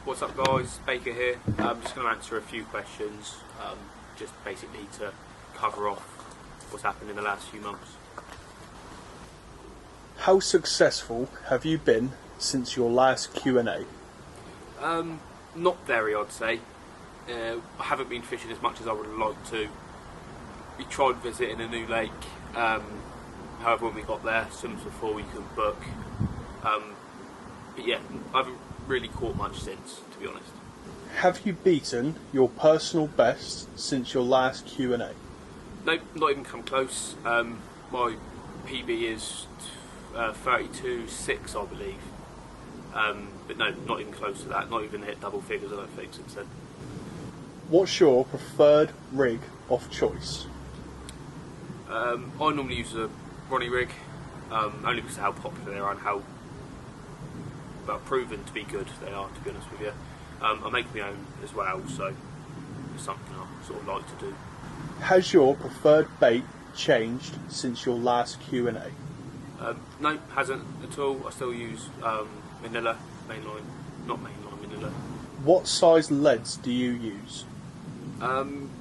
What's up guys, Baker here. I'm just going to answer a few questions, just basically to cover off what's happened in the last few months. How successful have you been since your last Q&A? Not very, I'd say. I haven't been fishing as much as I would have liked to. We tried visiting a new lake, however when we got there, swims before we could book. But yeah, I haven't really caught much since, to be honest. Have you beaten your personal best since your last Q&A? Nope, not even come close. My PB is 32.6, I believe. But no, not even close to that. Not even hit double figures, I don't think, since then. What's your preferred rig of choice? I normally use a Ronnie rig, only because of how popular they are and how proven to be good they are, to be honest with you. I make my own as well, so it's something I sort of like to do. Has your preferred bait changed since your last Q&A? No, hasn't at all. I still use Manila, Manila. What size leads do you use?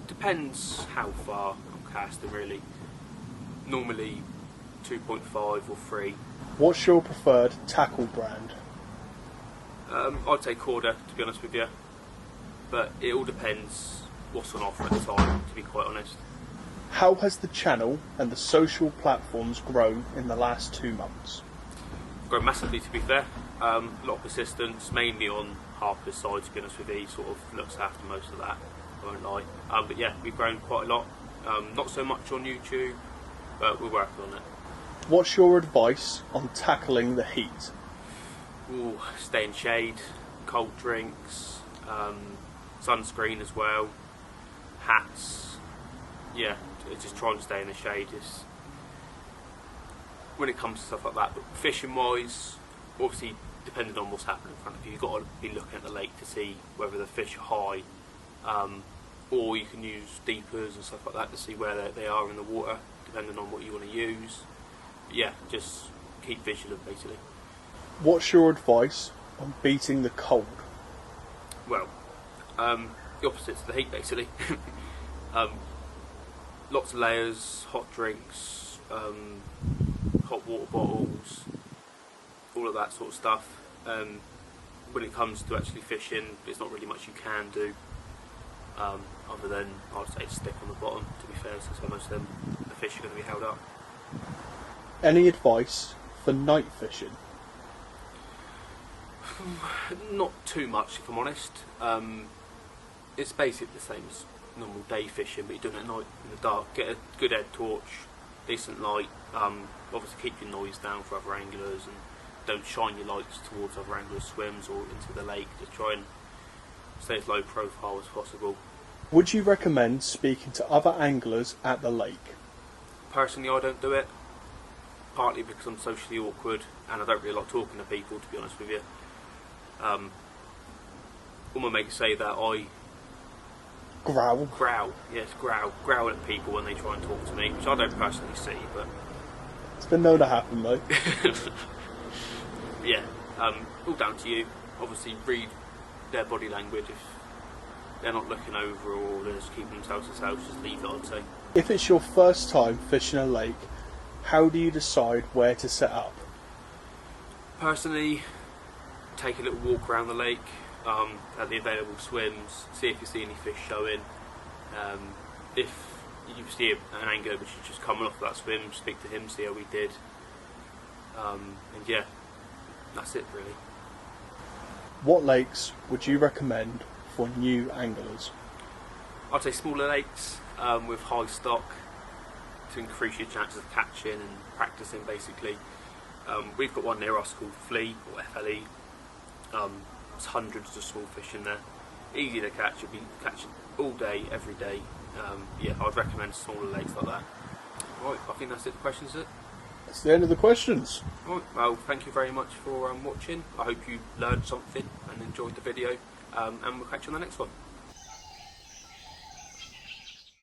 Depends how far I'm casting, really. Normally 2.5 or 3. What's your preferred tackle brand? I'd say Corda, to be honest with you, but it all depends what's on offer at the time, to be quite honest. How has the channel and the social platforms grown in the last 2 months? Grown massively, to be fair. A lot of persistence, mainly on Harper's side, to be honest with you. He sort of looks after most of that, I won't lie. But yeah, we've grown quite a lot. Not so much on YouTube, but we're working on it. What's your advice on tackling the heat? Ooh, stay in shade, cold drinks, sunscreen as well, hats. Yeah, just try and stay in the shade. When it comes to stuff like that. But fishing wise, obviously depending on what's happening in front of you, you've got to be looking at the lake to see whether the fish are high, or you can use deepers and stuff like that to see where they are in the water, depending on what you want to use. But yeah, just keep vigilant basically. What's your advice on beating the cold? Well, the opposite to the heat basically. Lots of layers, hot drinks, hot water bottles, all of that sort of stuff. When it comes to actually fishing, there's not really much you can do, other than, I'd say, stick on the bottom, to be fair, since most of the fish are going to be held up. Any advice for night fishing? Not too much, if I'm honest. It's basically the same as normal day fishing, but you're doing it at night in the dark. Get a good head torch, decent light. Obviously keep your noise down for other anglers, and don't shine your lights towards other anglers' swims or into the lake. Just try and stay as low profile as possible. Would you recommend speaking to other anglers at the lake? Personally, I don't do it, partly because I'm socially awkward and I don't really like talking to people, to be honest with you. All my mates say that I Growl. growl at people when they try and talk to me, which I don't personally see, but It's been known to happen though. yeah, all down to you. Obviously read their body language. If they're not looking over or they're just keeping themselves to themselves, just leave it, I'd say. If it's your first time fishing a lake, how do you decide where to set up? Personally, take a little walk around the lake, at the available swims, see if you see any fish showing. If you see an angler which is just coming off that swim, speak to him, see how he did. And yeah, that's it really. What lakes would you recommend for new anglers? I'd say smaller lakes with high stock to increase your chances of catching and practicing basically. We've got one near us called Flea, or FLE. There's hundreds of small fish in there. Easy to catch, you'll be catching all day, every day. Yeah, I'd recommend smaller lakes like that. Right, I think that's it for questions, is it? That's the end of the questions. Right, well, thank you very much for watching. I hope you learned something and enjoyed the video, and we'll catch you on the next one.